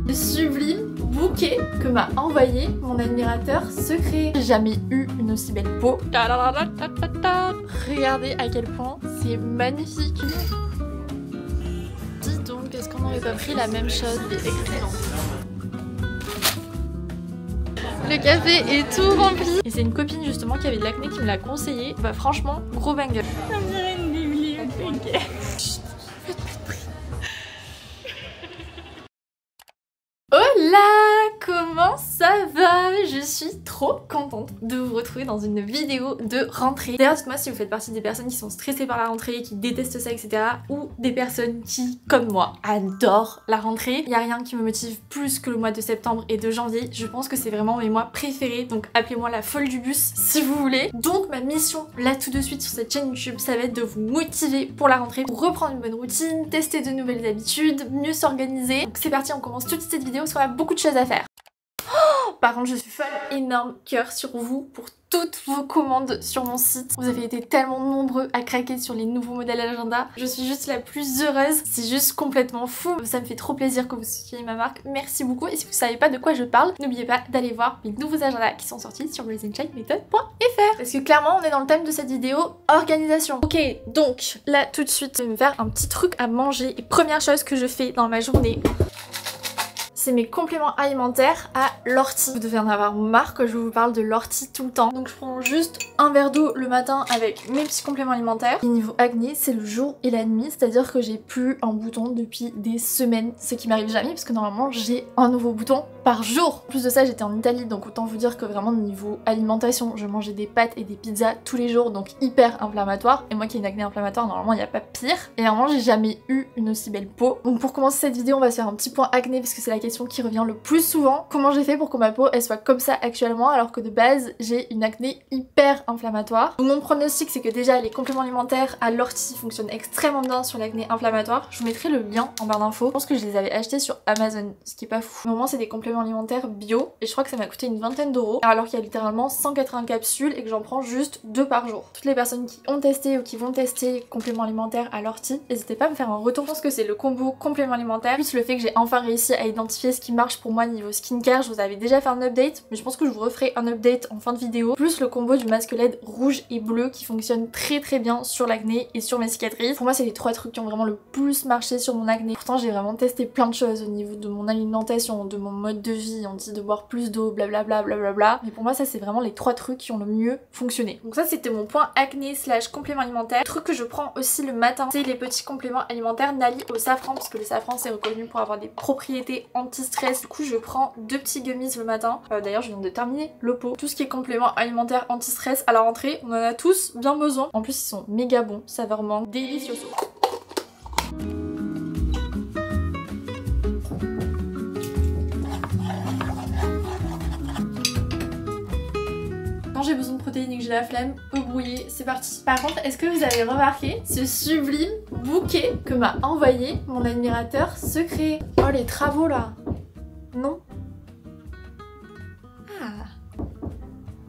Le sublime bouquet que m'a envoyé mon admirateur secret. J'ai jamais eu une aussi belle peau. Regardez à quel point c'est magnifique. Dis donc, est-ce qu'on n'aurait pas pris la même chose? Il est excellent. Le café est tout rempli. Et c'est une copine justement qui avait de l'acné qui me l'a conseillé. Bah franchement, gros banger. Ça me dirait une bibliothèque. Hola, comment ça va? Je suis trop contente de vous retrouver dans une vidéo de rentrée. D'ailleurs, dites-moi si vous faites partie des personnes qui sont stressées par la rentrée, qui détestent ça, etc. Ou des personnes qui, comme moi, adorent la rentrée. Il n'y a rien qui me motive plus que le mois de septembre et de janvier. Je pense que c'est vraiment mes mois préférés. Donc appelez-moi la folle du bus si vous voulez. Donc ma mission, là tout de suite sur cette chaîne YouTube, ça va être de vous motiver pour la rentrée, pour reprendre une bonne routine, tester de nouvelles habitudes, mieux s'organiser. Donc c'est parti, on commence tout de suite cette vidéo parce qu'on a beaucoup de choses à faire. Par contre, je suis folle, énorme cœur sur vous pour toutes vos commandes sur mon site. Vous avez été tellement nombreux à craquer sur les nouveaux modèles agenda. Je suis juste la plus heureuse. C'est juste complètement fou. Ça me fait trop plaisir que vous soutieniez ma marque. Merci beaucoup. Et si vous savez pas de quoi je parle, n'oubliez pas d'aller voir mes nouveaux agendas qui sont sortis sur reasonshinemethod.fr. Parce que clairement, on est dans le thème de cette vidéo, organisation. Ok, donc là tout de suite, je vais me faire un petit truc à manger. Et première chose que je fais dans ma journée, c'est mes compléments alimentaires à l'ortie. Vous devez en avoir marre que je vous parle de l'ortie tout le temps. Donc je prends juste un verre d'eau le matin avec mes petits compléments alimentaires. Et niveau acné, c'est le jour et la nuit, c'est-à-dire que j'ai plus un bouton depuis des semaines. Ce qui m'arrive jamais parce que normalement j'ai un nouveau bouton par jour. En plus de ça, j'étais en Italie, donc autant vous dire que vraiment niveau alimentation, je mangeais des pâtes et des pizzas tous les jours, donc hyper inflammatoire. Et moi qui ai une acné inflammatoire, normalement il n'y a pas pire. Et normalement j'ai jamais eu une aussi belle peau. Donc pour commencer cette vidéo, on va se faire un petit point acné parce que c'est la question qui revient le plus souvent. Comment j'ai fait pour que ma peau elle soit comme ça actuellement alors que de base j'ai une acné hyper inflammatoire. Donc mon pronostic c'est que déjà les compléments alimentaires à l'ortie fonctionnent extrêmement bien sur l'acné inflammatoire. Je vous mettrai le lien en barre d'infos. Je pense que je les avais achetés sur Amazon, ce qui est pas fou. Au moment c'est des compléments alimentaires bio et je crois que ça m'a coûté une vingtaine d'euros alors qu'il y a littéralement 180 capsules et que j'en prends juste 2 par jour. Toutes les personnes qui ont testé ou qui vont tester compléments alimentaires à l'ortie, n'hésitez pas à me faire un retour. Je pense que c'est le combo complément alimentaire plus le fait que j'ai enfin réussi à identifier ce qui marche pour moi niveau skincare. Je vous avais déjà fait un update mais je pense que je vous referai un update en fin de vidéo, plus le combo du masque LED rouge et bleu qui fonctionne très bien sur l'acné et sur mes cicatrices. Pour moi c'est les 3 trucs qui ont vraiment le plus marché sur mon acné. Pourtant j'ai vraiment testé plein de choses au niveau de mon alimentation, de mon mode de vie, on dit de boire plus d'eau, blablabla, mais pour moi ça c'est vraiment les 3 trucs qui ont le mieux fonctionné. Donc ça c'était mon point acné slash complément alimentaire. Le truc que je prends aussi le matin, c'est les petits compléments alimentaires Nali au safran, parce que le safran c'est reconnu pour avoir des propriétés anti-stress. Du coup je prends 2 petits gummies le matin. D'ailleurs je viens de terminer le pot. Tout ce qui est complément alimentaire anti-stress à la rentrée, on en a tous bien besoin. En plus ils sont méga bons, saveurs délicieux. Quand j'ai besoin de protéines et que j'ai la flemme, eau brouillée, c'est parti. Par contre, est-ce que vous avez remarqué ce sublime bouquet que m'a envoyé mon admirateur secret? Oh les travaux là. Non? Ah.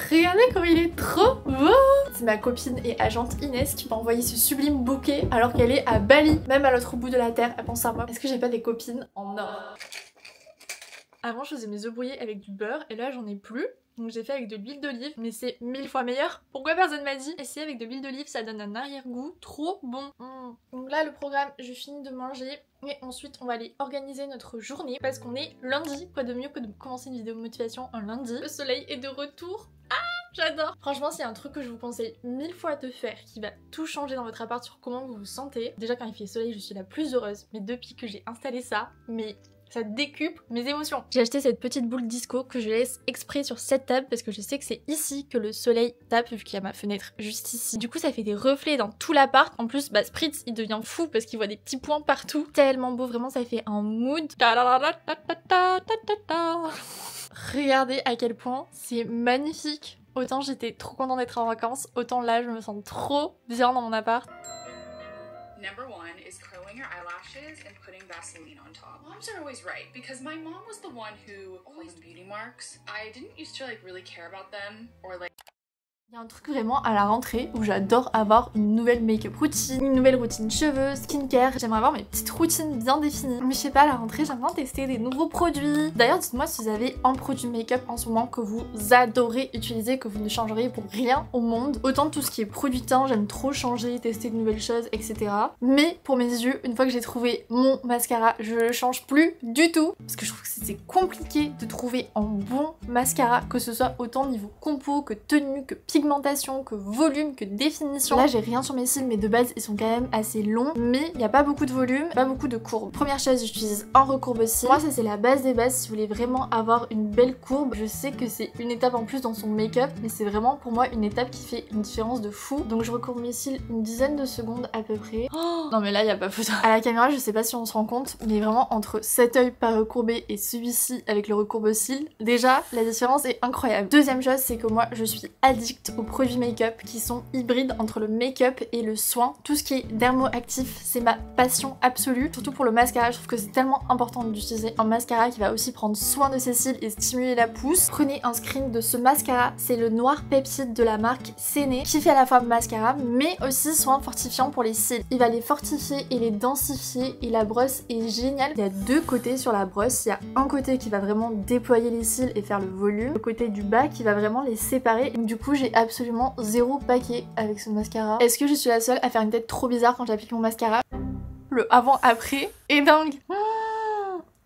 Regardez comme il est trop beau! C'est ma copine et agente Inès qui m'a envoyé ce sublime bouquet alors qu'elle est à Bali, même à l'autre bout de la terre. Elle pense à moi. Est-ce que j'ai pas des copines en or? Avant je faisais mes œufs brouillés avec du beurre et là j'en ai plus. Donc j'ai fait avec de l'huile d'olive, mais c'est 1000 fois meilleur. Pourquoi personne m'a dit? Essayez avec de l'huile d'olive, ça donne un arrière-goût trop bon. Donc là le programme, je finis de manger et ensuite on va aller organiser notre journée parce qu'on est lundi. Quoi de mieux que de commencer une vidéo de motivation un lundi? Le soleil est de retour. J'adore! Franchement, c'est un truc que je vous conseille 1000 fois de faire qui va tout changer dans votre appart sur comment vous vous sentez. Déjà quand il fait soleil, je suis la plus heureuse, mais depuis que j'ai installé ça, ça décuple mes émotions. J'ai acheté cette petite boule disco que je laisse exprès sur cette table parce que je sais que c'est ici que le soleil tape vu qu'il y a ma fenêtre juste ici. Du coup ça fait des reflets dans tout l'appart. En plus Spritz il devient fou parce qu'il voit des petits points partout. Tellement beau, vraiment ça fait un mood. Regardez à quel point c'est magnifique. Autant j'étais trop contente d'être en vacances, autant là je me sens trop bien dans mon appart. Number 1 is curling your eyelashes and putting Vaseline on top. Moms are always right because my mom was the one who always beauty marks. I didn't used to really care about them or Il y a un truc vraiment à la rentrée où j'adore avoir une nouvelle make-up routine, une nouvelle routine cheveux, skincare. J'aimerais avoir mes petites routines bien définies. Mais je sais pas, à la rentrée, j'aime bien tester des nouveaux produits. D'ailleurs, dites-moi si vous avez un produit make-up en ce moment que vous adorez utiliser, que vous ne changeriez pour rien au monde. Autant tout ce qui est produit teint, j'aime trop changer, tester de nouvelles choses, etc. Mais pour mes yeux, une fois que j'ai trouvé mon mascara, je le change plus du tout. Parce que je trouve que c'est compliqué de trouver un bon mascara, que ce soit autant niveau compo, que tenue, que pigmentation, que volume, que définition. Là j'ai rien sur mes cils mais de base ils sont quand même assez longs, mais il n'y a pas beaucoup de volume, pas beaucoup de courbes. Première chose, j'utilise un recourbe cils. Moi ça c'est la base des bases si vous voulez vraiment avoir une belle courbe. Je sais que c'est une étape en plus dans son make-up, mais c'est vraiment pour moi une étape qui fait une différence de fou. Donc je recourbe mes cils une dizaine de secondes à peu près. Oh non mais là il n'y a pas photo. À la caméra je sais pas si on se rend compte, mais vraiment entre cet œil pas recourbé et celui-ci avec le recourbe cils, déjà la différence est incroyable. Deuxième chose, c'est que moi je suis addict aux produits make-up qui sont hybrides entre le make-up et le soin. Tout ce qui est dermo-actif, c'est ma passion absolue. Surtout pour le mascara, je trouve que c'est tellement important d'utiliser un mascara qui va aussi prendre soin de ses cils et stimuler la pousse. Prenez un screen de ce mascara, c'est le Noir Peptide de la marque Séné, qui fait à la fois mascara mais aussi soin fortifiant pour les cils. Il va les fortifier et les densifier et la brosse est géniale. Il y a deux côtés sur la brosse. Il y a un côté qui va vraiment déployer les cils et faire le volume, le côté du bas qui va vraiment les séparer. Donc, du coup j'ai absolument zéro paquet avec ce mascara. Est-ce que je suis la seule à faire une tête trop bizarre quand j'applique mon mascara? Le avant-après est dingue.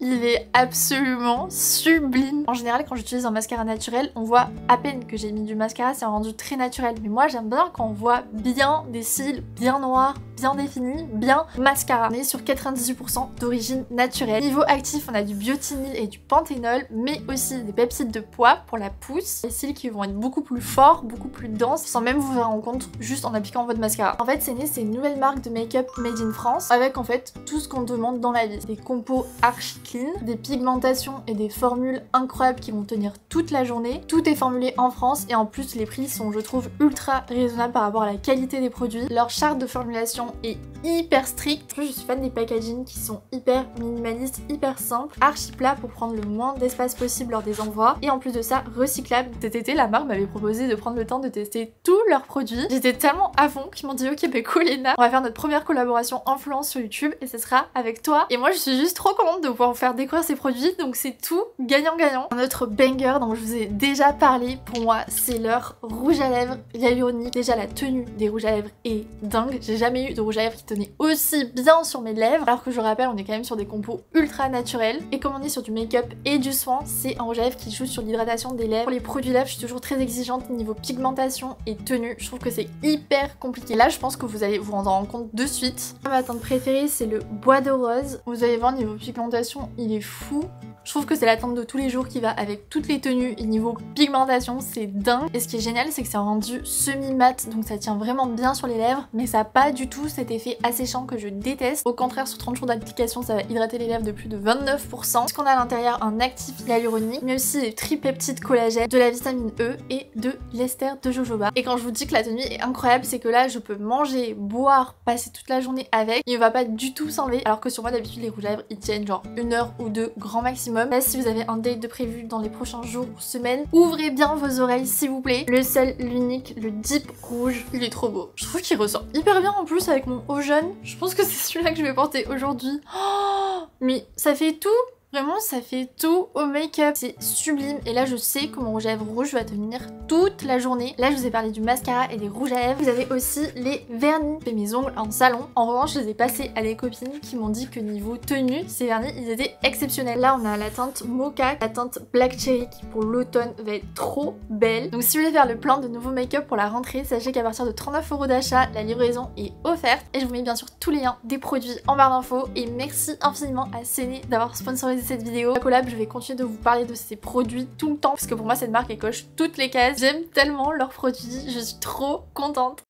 Il est absolument sublime. En général, quand j'utilise un mascara naturel, on voit à peine que j'ai mis du mascara, c'est un rendu très naturel. Mais moi, j'aime bien quand on voit bien des cils bien noirs, bien définis, bien mascara. On est sur 98% d'origine naturelle. Niveau actif, on a du biotinil et du panthénol, mais aussi des peptides de pois pour la pousse. Les cils qui vont être beaucoup plus forts, beaucoup plus denses, sans même vous en rendre compte juste en appliquant votre mascara. En fait, Séné, c'est une nouvelle marque de make-up made in France, avec en fait tout ce qu'on demande dans la vie. Des compos archi clean, des pigmentations et des formules incroyables qui vont tenir toute la journée. Tout est formulé en France et en plus les prix sont, je trouve, ultra raisonnables par rapport à la qualité des produits. Leur charte de formulation est hyper stricte. Je suis fan des packaging qui sont hyper minimalistes, hyper simples, archi plats pour prendre le moins d'espace possible lors des envois et en plus de ça recyclables. Cet été la marque m'avait proposé de prendre le temps de tester tous leurs produits. J'étais tellement à fond qu'ils m'ont dit ok bah cool Léna, on va faire notre première collaboration influence sur YouTube et ce sera avec toi. Et moi je suis juste trop contente de pouvoir vous faire découvrir ces produits, donc c'est tout gagnant-gagnant. Notre banger dont je vous ai déjà parlé, pour moi c'est leur rouge à lèvres hyaluronique. Déjà la tenue des rouges à lèvres est dingue, j'ai jamais eu de rouge à lèvres qui tenait aussi bien sur mes lèvres, alors que je rappelle on est quand même sur des compos ultra naturels. Et comme on est sur du make-up et du soin, c'est un rouge à lèvres qui joue sur l'hydratation des lèvres. Pour les produits lèvres, je suis toujours très exigeante niveau pigmentation et tenue, je trouve que c'est hyper compliqué. Là je pense que vous allez vous en rendre compte de suite. Ma teinte préférée c'est le bois de rose. Vous allez voir niveau pigmentation il est fou. Je trouve que c'est la teinte de tous les jours qui va avec toutes les tenues et niveau pigmentation c'est dingue. Et ce qui est génial c'est que c'est un rendu semi-mat donc ça tient vraiment bien sur les lèvres mais ça n'a pas du tout cet effet asséchant que je déteste. Au contraire sur 30 jours d'application ça va hydrater les lèvres de plus de 29%. Parce qu'on a à l'intérieur un actif hyaluronique mais aussi des tripeptides collagène, de la vitamine E et de l'ester de jojoba. Et quand je vous dis que la tenue est incroyable c'est que là je peux manger, boire, passer toute la journée avec. Il ne va pas du tout s'enlever alors que sur moi d'habitude les rouges à lèvres ils tiennent genre 1 heure ou 2 grand maximum. Là, si vous avez un date de prévu dans les prochains jours ou semaines, ouvrez bien vos oreilles s'il vous plaît. Le seul, l'unique, le Deep rouge, il est trop beau. Je trouve qu'il ressort hyper bien en plus avec mon haut jaune. Je pense que c'est celui-là que je vais porter aujourd'hui. Oh, mais ça fait tout. Vraiment ça fait tout au make-up, c'est sublime et là je sais que mon rouge à lèvres rouge va tenir toute la journée. Là je vous ai parlé du mascara et des rouges à lèvres. Vous avez aussi les vernis. J'ai fait mes ongles en salon. En revanche je les ai passés à des copines qui m'ont dit que niveau tenue ces vernis ils étaient exceptionnels. Là on a la teinte Mocha, la teinte Black Cherry qui pour l'automne va être trop belle. Donc si vous voulez faire le plan de nouveau make-up pour la rentrée, sachez qu'à partir de 39 € d'achat la livraison est offerte et je vous mets bien sûr tous les liens des produits en barre d'infos et merci infiniment à Séné d'avoir sponsorisé cette vidéo. La collab, je vais continuer de vous parler de ces produits tout le temps parce que pour moi cette marque elle coche toutes les cases. J'aime tellement leurs produits, je suis trop contente.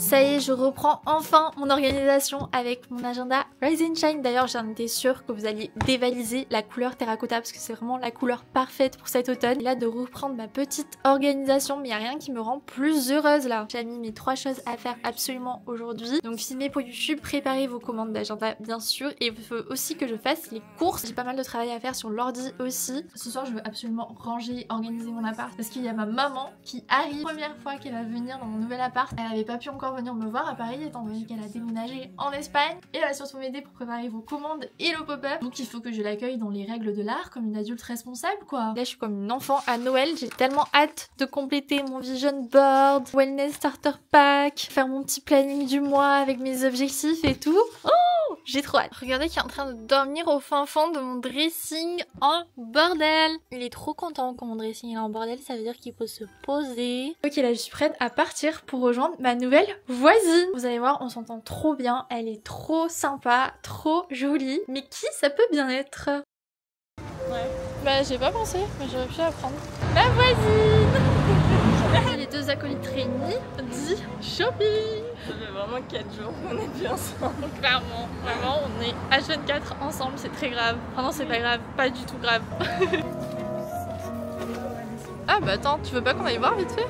Ça y est, je reprends enfin mon organisation avec mon agenda Rise and Shine. D'ailleurs, j'en étais sûre que vous alliez dévaliser la couleur terracotta parce que c'est vraiment la couleur parfaite pour cet automne. Et là, de reprendre ma petite organisation, mais il n'y a rien qui me rend plus heureuse là. J'ai mis mes 3 choses à faire absolument aujourd'hui. Donc filmer pour YouTube, préparer vos commandes d'agenda bien sûr, et il faut aussi que je fasse les courses. J'ai pas mal de travail à faire sur l'ordi aussi. Ce soir, je veux absolument ranger, organiser mon appart parce qu'il y a ma maman qui arrive. Première fois qu'elle va venir dans mon nouvel appart. Elle avait pas pu encore venir me voir à Paris étant donné qu'elle a déménagé en Espagne, et elle va surtout m'aider pour préparer vos commandes et le pop-up. Donc il faut que je l'accueille dans les règles de l'art comme une adulte responsable quoi. Là je suis comme une enfant à Noël, j'ai tellement hâte de compléter mon vision board, wellness starter pack, faire mon petit planning du mois avec mes objectifs et tout. Oh, j'ai trop hâte. Regardez qui est en train de dormir au fin fond de mon dressing en bordel. Il est trop content quand mon dressing est en bordel, ça veut dire qu'il faut se poser. Ok, là je suis prête à partir pour rejoindre ma nouvelle voisine. Vous allez voir, on s'entend trop bien, elle est trop sympa, trop jolie. Mais qui ça peut bien être? Ouais. Bah j'ai pas pensé, mais j'aurais pu apprendre. Ma voisine. Les 2 acolytes réunis, dit shopping. Ça fait vraiment 4 jours qu'on est plus ensemble. Clairement, vraiment on est H24 ensemble, c'est très grave. Enfin non c'est pas grave, pas du tout grave. Ah bah attends, tu veux pas qu'on aille voir vite fait?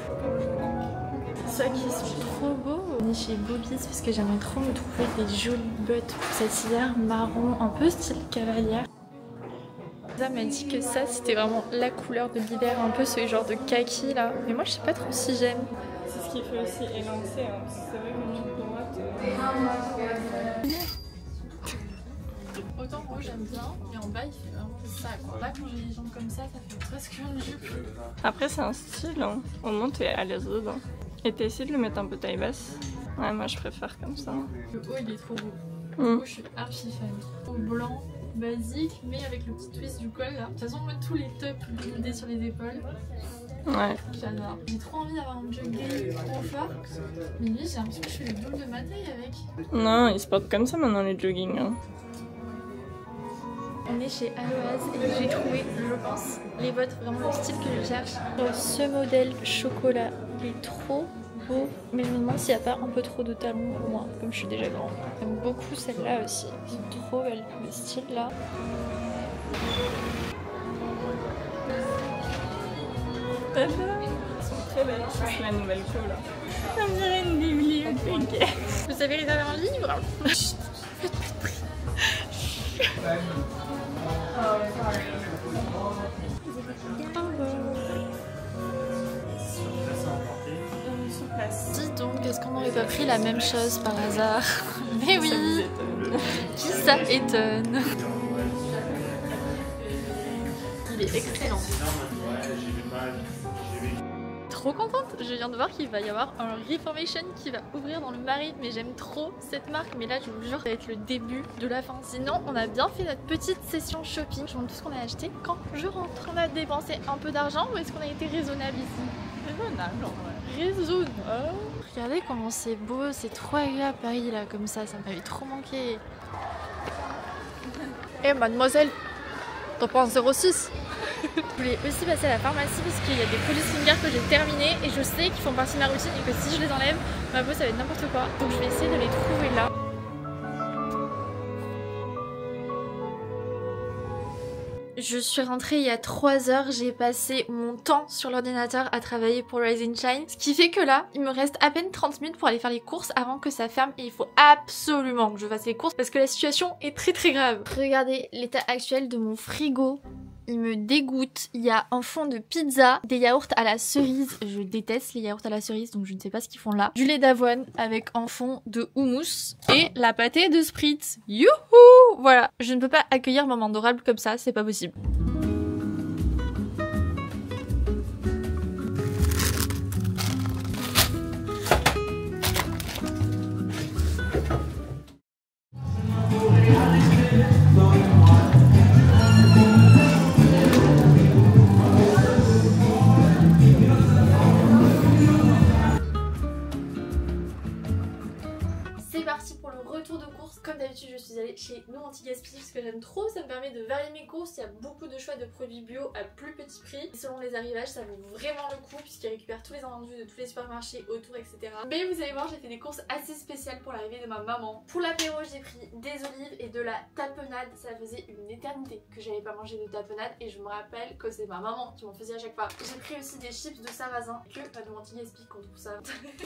C'est ça qui sont trop beaux. On est chez Bobby's parce que j'aimerais trop me trouver des jolies bottes pour cet hiver marron, un peu style cavalière. Ça m'a dit que ça c'était vraiment la couleur de l'hiver, un peu ce genre de kaki là. Mais moi je sais pas trop si j'aime. C'est ce qui fait aussi élancer, hein, parce que c'est vrai que jupe droite. Autant moi j'aime bien, mais en bas il fait vraiment ça quoi. Là quand j'ai les jambes comme ça fait presque une jupe. Après c'est un style, hein. Au moins t'es à l'aise dedans. Et t'as essayé de le mettre un peu taille basse? Ouais, moi je préfère comme ça. Le haut il est trop beau. Le haut je suis archi fan. Au blanc, basique, mais avec le petit twist du col là. De toute façon moi tous les tops blindés sur les épaules. Ouais. J'adore. J'ai trop envie d'avoir un jog gris confort. Mais lui j'ai l'impression que je fais le double de ma taille avec. Non, ils se portent comme ça maintenant les jogging. Hein. On est chez Aloaz et j'ai trouvé, je pense, les bottes, vraiment le style que je cherche. Ce modèle chocolat, il est trop beau, mais je me demande s'il n'y a pas un peu trop de talons pour moi, comme je suis déjà grande. J'aime beaucoup celle-là aussi, elles sont trop belles, le style là. Elles sont très belles, c'est la nouvelle co là. Ça me dirait une bibliothèque. Vous avez réservé un livre? Dis donc, est-ce qu'on n'aurait pas pris la même chose par hasard? Mais oui! Qui ça étonne? Il est excellent. Trop contente, je viens de voir qu'il va y avoir un Reformation qui va ouvrir dans le Marais, mais j'aime trop cette marque, mais là je vous jure ça va être le début de la fin. Sinon on a bien fait notre petite session shopping, je vous montre tout ce qu'on a acheté quand je rentre. On a dépensé un peu d'argent ou est-ce qu'on a été raisonnable ici? Raisonnable en vrai. Raisonnable. Regardez comment c'est beau, c'est trop agréable Paris là comme ça m'avait trop manqué. Eh mademoiselle, t'en prends 06? Je voulais aussi passer à la pharmacie parce qu'il y a des produits skincare que j'ai terminés et je sais qu'ils font partie de ma routine et que si je les enlève, ma peau ça va être n'importe quoi. Donc je vais essayer de les trouver là. Je suis rentrée il y a 3 heures, j'ai passé mon temps sur l'ordinateur à travailler pour Rise and Shine. Ce qui fait que là, il me reste à peine 30 minutes pour aller faire les courses avant que ça ferme et il faut absolument que je fasse les courses parce que la situation est très grave. Regardez l'état actuel de mon frigo. Il me dégoûte. Il y a un fond de pizza, des yaourts à la cerise. Je déteste les yaourts à la cerise, donc je ne sais pas ce qu'ils font là. Du lait d'avoine avec un fond de houmous. Et la pâtée de Spritz. Youhou! Voilà, je ne peux pas accueillir maman adorable comme ça, c'est pas possible. retour de course. Comme d'habitude, je suis allée chez No Anti-Gaspi parce que j'aime trop, ça me permet de varier mes courses. Il y a beaucoup de choix de produits bio à plus petit prix. Et selon les arrivages, ça vaut vraiment le coup puisqu'ils récupèrent tous les invendus de tous les supermarchés autour, etc. Mais vous allez voir, j'ai fait des courses assez spéciales pour l'arrivée de ma maman. Pour l'apéro, j'ai pris des olives et de la tapenade. Ça faisait une éternité que j'avais pas mangé de tapenade et je me rappelle que c'est ma maman qui m'en faisait à chaque fois. J'ai pris aussi des chips de sarrasin, que pas de anti-gaspi qu'on trouve ça.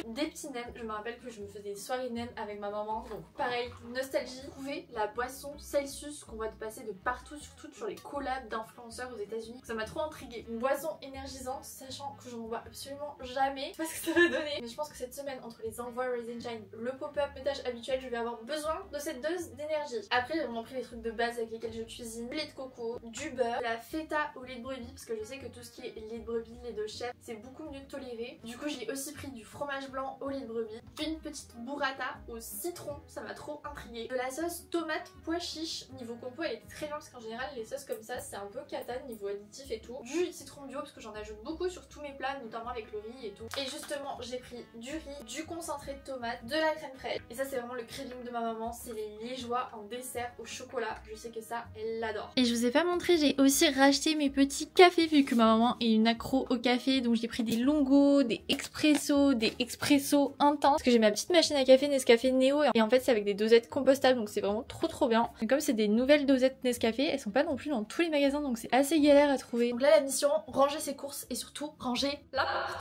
Des petits nems, je me rappelle que je me faisais des soirées nems avec ma maman, donc pareil, nostalgie. Trouver la boisson Celsius qu'on voit passer de partout, surtout sur les collabs d'influenceurs aux États-Unis. Ça m'a trop intriguée. Une boisson énergisante, sachant que je n'en bois absolument jamais. Je sais pas ce que ça va donner, mais je pense que cette semaine, entre les envois Rise and Shine, le pop-up, mes tâches habituelles, je vais avoir besoin de cette dose d'énergie. Après, j'ai vraiment pris les trucs de base avec lesquels je cuisine, lait de coco, du beurre, la feta au lait de brebis, parce que je sais que tout ce qui est lait de brebis, lait de chèvre, c'est beaucoup mieux toléré. Du coup, j'ai aussi pris du fromage blanc au lait de brebis, une petite burrata au citron, ça m'a trop intriguée, de la sauce tomate pois chiche. Niveau compo, elle est très bien parce qu'en général, les sauces comme ça, c'est un peu cata niveau additif et tout. Du citron bio parce que j'en ajoute beaucoup sur tous mes plats, notamment avec le riz et tout. Et justement, j'ai pris du riz, du concentré de tomate, de la crème fraîche. Et ça, c'est vraiment le craving de ma maman, c'est les liégeois en dessert au chocolat. Je sais que ça, elle l'adore. Et je vous ai pas montré, j'ai aussi racheté mes petits cafés vu que ma maman est une accro au café. Donc j'ai pris des longos, des expressos intenses. Parce que j'ai ma petite machine à café Nescafé Neo. Et en fait, c'est avec des dosettes compostables. Donc c'est vraiment trop bien. Et comme c'est des nouvelles dosettes Nescafé, elles sont pas non plus dans tous les magasins. Donc c'est assez galère à trouver. Donc là, la mission, ranger ses courses et surtout ranger la porte.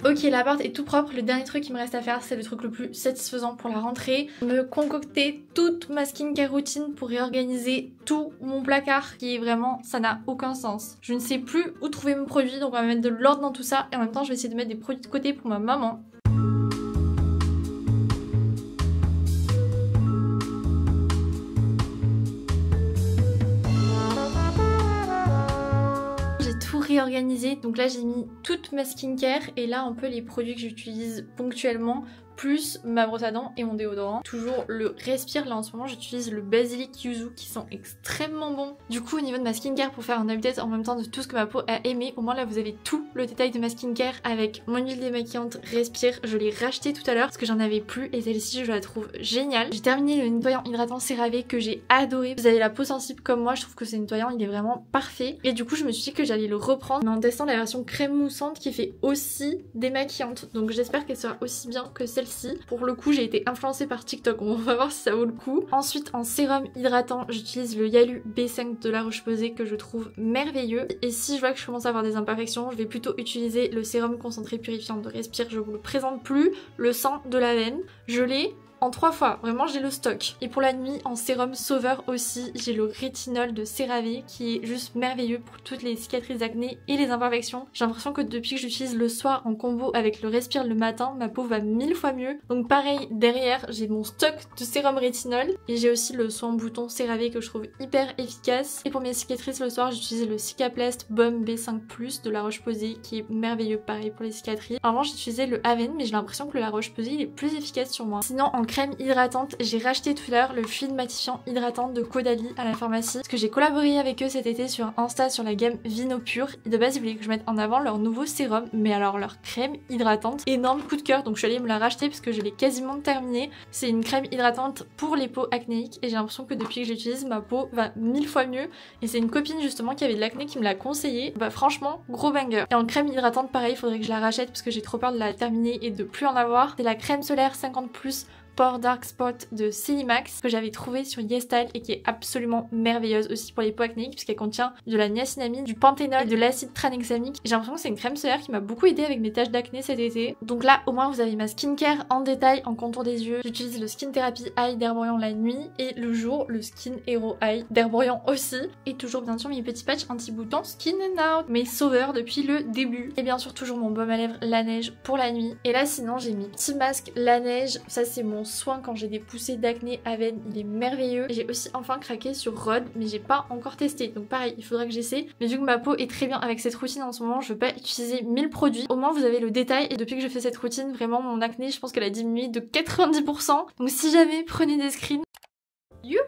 Ok, l'appart est tout propre, le dernier truc qui me reste à faire, c'est le truc le plus satisfaisant pour la rentrée. Me concocter toute ma skincare routine pour réorganiser tout mon placard qui est vraiment, ça n'a aucun sens. Je ne sais plus où trouver mes produits, donc on va mettre de l'ordre dans tout ça et en même temps je vais essayer de mettre des produits de côté pour ma maman. Réorganisé, donc là j'ai mis toute ma skincare et là un peu les produits que j'utilise ponctuellement plus ma brosse à dents et mon déodorant. Toujours le Respire, là en ce moment j'utilise le Basilic Yuzu qui sont extrêmement bons. Du coup au niveau de ma skincare, pour faire un update en même temps de tout ce que ma peau a aimé, au moins là vous avez tout le détail de ma skincare avec mon huile démaquillante Respire. Je l'ai racheté tout à l'heure parce que j'en avais plus et celle-ci je la trouve géniale. J'ai terminé le nettoyant hydratant CeraVe que j'ai adoré. Vous avez la peau sensible comme moi, je trouve que ce nettoyant il est vraiment parfait et du coup je me suis dit que j'allais le reprendre mais en testant la version crème moussante qui fait aussi démaquillante, donc j'espère qu'elle sera aussi bien que celle-ci. Pour le coup j'ai été influencée par TikTok, on va voir si ça vaut le coup. Ensuite en sérum hydratant j'utilise le Yalu B5 de La Roche-Posay que je trouve merveilleux. Et si je vois que je commence à avoir des imperfections, je vais plutôt utiliser le sérum concentré purifiant de Respire, je vous le présente plus, le sang de la veine. Je l'ai en 3 fois, vraiment j'ai le stock. Et pour la nuit, en sérum sauveur aussi, j'ai le rétinol de CeraVe qui est juste merveilleux pour toutes les cicatrices d'acné et les imperfections. J'ai l'impression que depuis que j'utilise le soir en combo avec le Respire le matin, ma peau va 1000 fois mieux. Donc pareil, derrière, j'ai mon stock de sérum rétinol et j'ai aussi le soin bouton CeraVe que je trouve hyper efficace. Et pour mes cicatrices le soir, j'utilise le Cicaplast Baume B5+ de La Roche-Posay qui est merveilleux, pareil pour les cicatrices. Avant j'ai utilisé le Aven mais j'ai l'impression que le La Roche-Posay il est plus efficace sur moi. Sinon en crème hydratante, j'ai racheté tout à l'heure le fluide matifiant hydratant de Caudalie à la pharmacie parce que j'ai collaboré avec eux cet été sur Insta sur la gamme Vino Pur et de base ils voulaient que je mette en avant leur nouveau sérum, mais alors leur crème hydratante, énorme coup de cœur, donc je suis allée me la racheter parce que je l'ai quasiment terminée. C'est une crème hydratante pour les peaux acnéiques et j'ai l'impression que depuis que je l'utilise ma peau va 1000 fois mieux et c'est une copine justement qui avait de l'acné qui me l'a conseillé. Bah franchement gros banger. Et en crème hydratante pareil, il faudrait que je la rachète parce que j'ai trop peur de la terminer et de plus en avoir. C'est la crème solaire 50+ Pore Dark Spot de Celimax que j'avais trouvé sur YesStyle et qui est absolument merveilleuse aussi pour les peaux acnéiques puisqu'elle contient de la niacinamide, du panthénol et de l'acide tranexamique. J'ai l'impression que c'est une crème solaire qui m'a beaucoup aidé avec mes taches d'acné cet été. Donc là au moins vous avez ma skincare en détail en contour des yeux. J'utilise le Skin Therapy Eye d'Herborian la nuit et le jour le Skin Hero Eye d'Herborian aussi. Et toujours bien sûr mes petits patchs anti-boutons Skin and Out, mes sauveurs depuis le début. Et bien sûr toujours mon baume à lèvres La Neige pour la nuit. Et là sinon j'ai mis petit masque La Neige, ça c'est mon mon soin quand j'ai des poussées d'acné à veine, il est merveilleux. Et j'ai aussi enfin craqué sur Rhode, mais j'ai pas encore testé, donc pareil, il faudra que j'essaie. Mais vu que ma peau est très bien avec cette routine en ce moment, je veux pas utiliser 1000 produits. Au moins vous avez le détail, et depuis que je fais cette routine, vraiment mon acné, je pense qu'elle a diminué de 90%. Donc si jamais, prenez des screens. Youhou!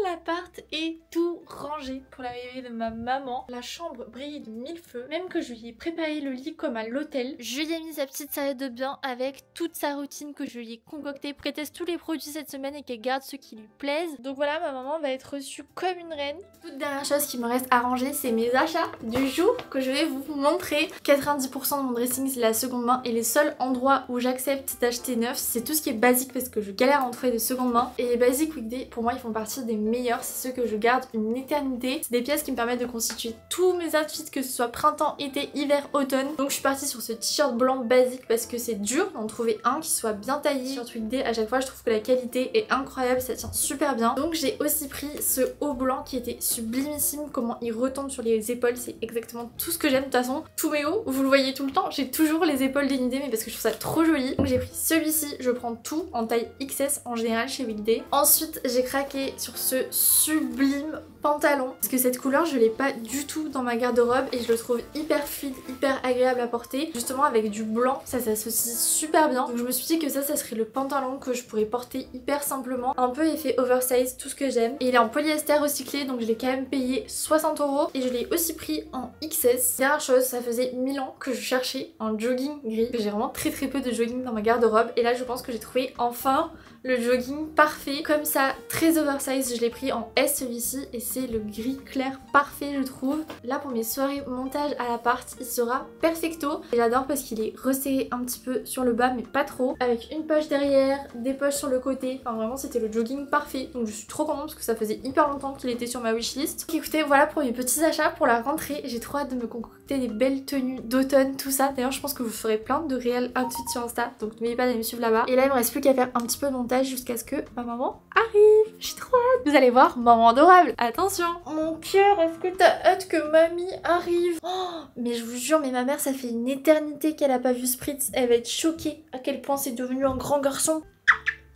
L'appart est tout rangé pour l'arrivée de ma maman. La chambre brille de mille feux. Même que je lui ai préparé le lit comme à l'hôtel. Je lui ai mis sa petite serviette de bain avec toute sa routine que je lui ai concoctée pour qu'elle teste tous les produits cette semaine et qu'elle garde ceux qui lui plaisent. Donc voilà, ma maman va être reçue comme une reine. Toute dernière chose qui me reste à ranger, c'est mes achats du jour que je vais vous montrer. 90% de mon dressing c'est la seconde main et les seuls endroits où j'accepte d'acheter neuf, c'est tout ce qui est basique parce que je galère à en trouver de seconde main. Et les basic weekday, pour moi, ils font partie des meilleurs, c'est ceux que je garde une éternité. C'est des pièces qui me permettent de constituer tous mes outfits, que ce soit printemps, été, hiver, automne. Donc je suis partie sur ce t-shirt blanc basique parce que c'est dur d'en trouver un qui soit bien taillé. Sur weekday, à chaque fois je trouve que la qualité est incroyable, ça tient super bien. Donc j'ai aussi pris ce haut blanc qui était sublimissime, comment il retombe sur les épaules, c'est exactement tout ce que j'aime. De toute façon, tous mes hauts, vous le voyez tout le temps, j'ai toujours les épaules dénudées, mais parce que je trouve ça trop joli. Donc j'ai pris celui-ci, je prends tout en taille XS en général chez Weekday. Ensuite j'ai craqué sur ce sublime pantalon parce que cette couleur je l'ai pas du tout dans ma garde-robe et je le trouve hyper fluide, hyper agréable à porter. Justement avec du blanc ça s'associe super bien, donc je me suis dit que ça serait le pantalon que je pourrais porter hyper simplement, un peu effet oversize, tout ce que j'aime. Et il est en polyester recyclé, donc je l'ai quand même payé 60 € et je l'ai aussi pris en XS. Dernière chose, ça faisait 1000 ans que je cherchais un jogging gris, que j'ai vraiment très peu de jogging dans ma garde-robe et là je pense que j'ai trouvé enfin le jogging parfait, comme ça, très oversize. Je l'ai pris en S celui-ci et c'est le gris clair parfait je trouve. Là pour mes soirées montage à l'appart, il sera perfecto. Et j'adore parce qu'il est resserré un petit peu sur le bas mais pas trop, avec une poche derrière, des poches sur le côté. Enfin vraiment c'était le jogging parfait, donc je suis trop contente parce que ça faisait hyper longtemps qu'il était sur ma wishlist. Donc écoutez, voilà pour mes petits achats pour la rentrée. J'ai trop hâte de me concocter des belles tenues d'automne, tout ça. D'ailleurs je pense que vous ferez plein de réels outfits sur Insta, donc n'oubliez pas d'aller me suivre là-bas. Et là il me reste plus qu'à faire un petit peu de montage jusqu'à ce que ma maman arrive. J'ai trop hâte. Vous allez voir, maman adorable. Attention. Mon cœur, est-ce que t'as hâte que mamie arrive? Oh, mais je vous jure, mais ma mère, ça fait une éternité qu'elle a pas vu Spritz. Elle va être choquée à quel point c'est devenu un grand garçon.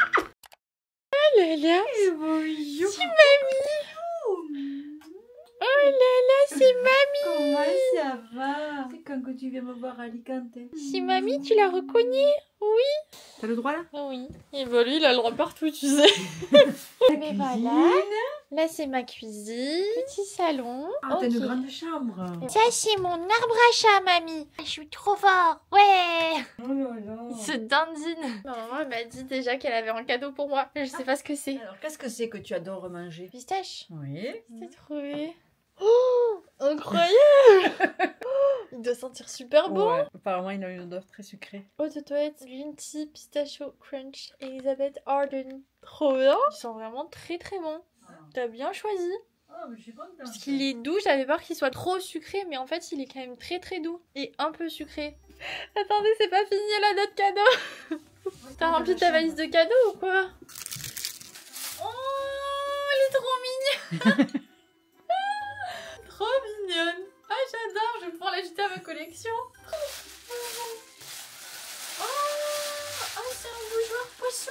Oh là là. Bonjour. C'est mamie. Oh là là, c'est mamie. Comment ça va? C'est quand que tu viens me voir à Alicante. C'est mamie, tu la reconnais? Oui. T'as le droit là? Oui. Et bah lui, il a le droit partout, tu sais. Mais voilà. Là, c'est ma cuisine. Petit salon. Ah, t'as une grande chambre. Ça, c'est mon arbre à chat, mamie. Je suis trop fort. Ouais. Oh là là. Il se dandine. Ma maman, elle m'a dit déjà qu'elle avait un cadeau pour moi. Je sais pas ce que c'est. Alors, qu'est-ce que c'est que tu adores manger? Pistache. Oui. C'est trouvé. Oh, incroyable. Il doit sentir super bon. Ouais. Apparemment, il a une odeur très sucrée. Eau de toilette, green tea, pistachio, crunch, Elizabeth Arden. Trop bien. Il sent vraiment très bon. T'as bien choisi. Oh, mais je suis contente. Parce qu'il est doux, j'avais peur qu'il soit trop sucré, mais en fait il est quand même très doux. Et un peu sucré. Attendez, c'est pas fini là notre cadeau. T'as rempli ta valise de cadeaux ou quoi? Oh, elle est trop mignonne. Trop mignonne. Ah, j'adore, je vais pouvoir l'ajouter à ma collection. Oh, c'est un bougeoir poisson.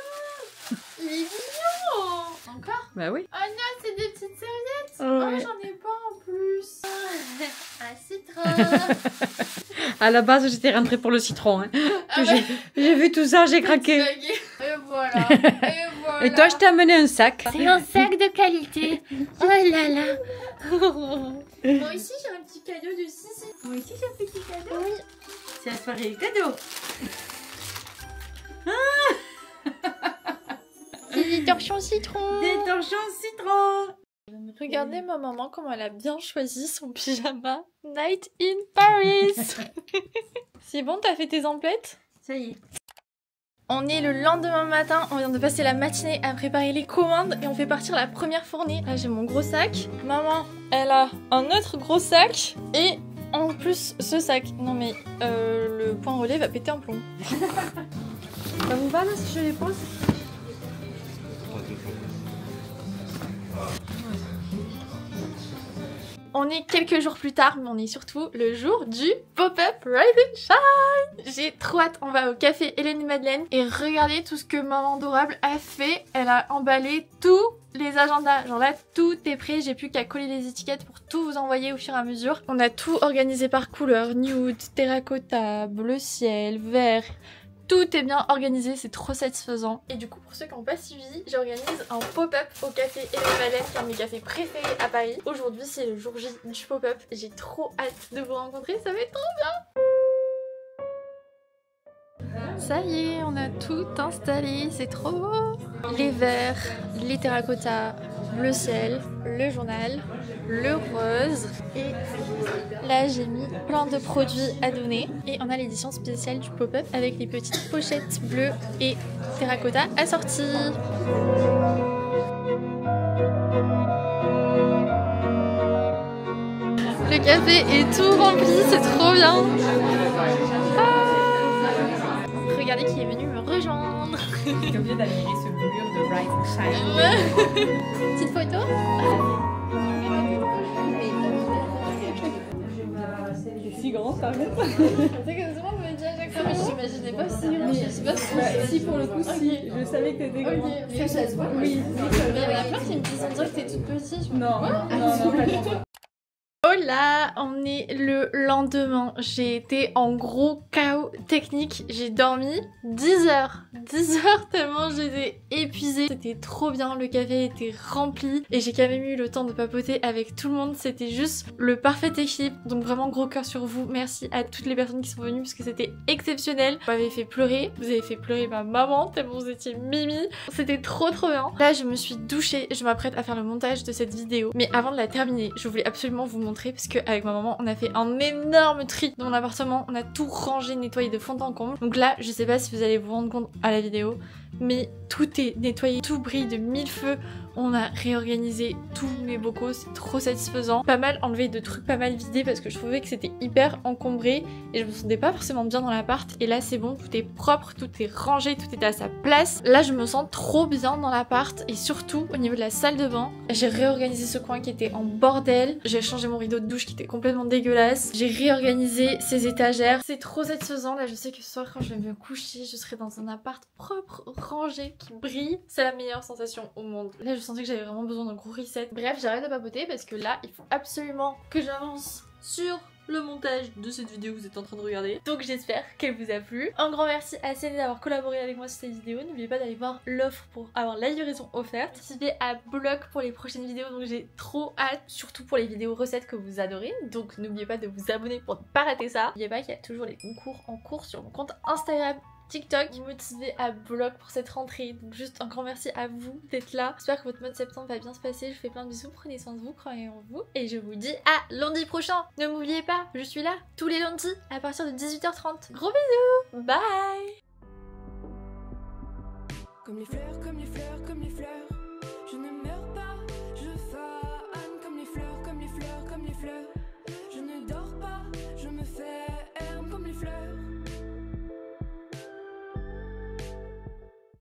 Il est mignon. Encore? Bah oui. Oh non, c'est des petites serviettes. Ouais. Oh, j'en ai pas en plus. Un citron. À la base, j'étais rentrée pour le citron. Hein. Ah bah, J'ai vu tout ça, j'ai craqué. Et voilà. Et voilà. Et toi, je t'ai amené un sac. C'est un sac de qualité. Oh là là. Moi aussi, j'ai un petit cadeau de Sissi. Moi aussi, j'ai un petit cadeau. Oui. C'est la soirée cadeau. Des torchons citron. Des torchons citron. Regardez ma maman comment elle a bien choisi son pyjama Night in Paris. C'est bon, t'as fait tes emplettes? Ça y est. On est le lendemain matin, on vient de passer la matinée à préparer les commandes et on fait partir la première fournée. Là j'ai mon gros sac. Maman, elle a un autre gros sac et en plus ce sac. Non mais le point relais va péter un plomb. Ça vous va là si je les pose? On est quelques jours plus tard, mais on est surtout le jour du pop-up Rise and Shine. J'ai trop hâte, on va au café Hélène et Madeleine et regardez tout ce que maman adorable a fait. Elle a emballé tous les agendas, genre là tout est prêt, j'ai plus qu'à coller les étiquettes pour tout vous envoyer au fur et à mesure. On a tout organisé par couleur, nude, terracotta, bleu ciel, vert. Tout est bien organisé, c'est trop satisfaisant. Et du coup, pour ceux qui n'ont pas suivi, j'organise un pop-up au café Hélène Madeleine, qui est un de mes cafés préférés à Paris. Aujourd'hui, c'est le jour J du pop-up. J'ai trop hâte de vous rencontrer, ça va être trop bien. Ça y est, on a tout installé, c'est trop beau. Les verres, les terracottas, le ciel, le journal, le rose. Et là, j'ai mis plein de produits à donner. Et on a l'édition spéciale du pop-up avec les petites pochettes bleues et terracotta assorties. Le café est tout rempli, c'est trop bien. Regardez qui est venu me rejoindre. T'es obligée d'admirer ce mur de Rise and Shine. Petite photo. C'est si grand ça. C'est que tout le monde me dit à chaque fois, mais je m'imaginais pas si grand. Je sais pas si pour le coup, si. Je savais que t'étais grand. Ok, ça se voit. Oui. Mais il y en a plein qui me disent, on dirait que t'es toute petite. Non, non, pas du tout. Hola, on est le lendemain. J'ai été en gros chaos technique. J'ai dormi 10 heures. 10 heures tellement j'étais épuisée. C'était trop bien, le café était rempli. Et j'ai quand même eu le temps de papoter avec tout le monde. C'était juste le parfait équilibre. Donc vraiment gros cœur sur vous. Merci à toutes les personnes qui sont venues parce que c'était exceptionnel. Vous m'avez fait pleurer. Vous avez fait pleurer ma maman tellement vous étiez mimi. C'était trop bien. Là je me suis douchée. Je m'apprête à faire le montage de cette vidéo. Mais avant de la terminer, je voulais absolument vous montrer parce qu'avec ma maman on a fait un énorme tri dans mon appartement, on a tout rangé, nettoyé de fond en comble. Donc là je sais pas si vous allez vous rendre compte à la vidéo, mais tout est nettoyé, tout brille de mille feux. On a réorganisé tous mes bocaux, c'est trop satisfaisant. Pas mal enlevé de trucs, pas mal vidé parce que je trouvais que c'était hyper encombré et je me sentais pas forcément bien dans l'appart. Et là c'est bon, tout est propre, tout est rangé, tout est à sa place. Là je me sens trop bien dans l'appart et surtout au niveau de la salle de bain, j'ai réorganisé ce coin qui était en bordel. J'ai changé mon rideau de douche qui était complètement dégueulasse. J'ai réorganisé ces étagères. C'est trop satisfaisant. Là je sais que ce soir quand je vais me coucher, je serai dans un appart propre, rangé, qui brille. C'est la meilleure sensation au monde. Là je sentais que j'avais vraiment besoin d'un gros reset. Bref, j'arrête de papoter parce que là, il faut absolument que j'avance sur le montage de cette vidéo que vous êtes en train de regarder. Donc j'espère qu'elle vous a plu. Un grand merci à Céline d'avoir collaboré avec moi sur cette vidéo. N'oubliez pas d'aller voir l'offre pour avoir la livraison offerte. Participez à bloc pour les prochaines vidéos, donc j'ai trop hâte, surtout pour les vidéos recettes que vous adorez. Donc n'oubliez pas de vous abonner pour ne pas rater ça. N'oubliez pas qu'il y a toujours les concours en cours sur mon compte Instagram, TikTok, motivé à bloc pour cette rentrée. Donc juste un grand merci à vous d'être là. J'espère que votre mois de septembre va bien se passer. Je vous fais plein de bisous, prenez soin de vous, croyez en vous. Et je vous dis à lundi prochain. Ne m'oubliez pas, je suis là tous les lundis à partir de 18h30. Gros bisous, bye. Comme les fleurs, comme les fleurs, comme les fleurs. Je ne meurs pas, je fane. Comme les fleurs, comme les fleurs, comme les fleurs. Je ne dors pas, je me fais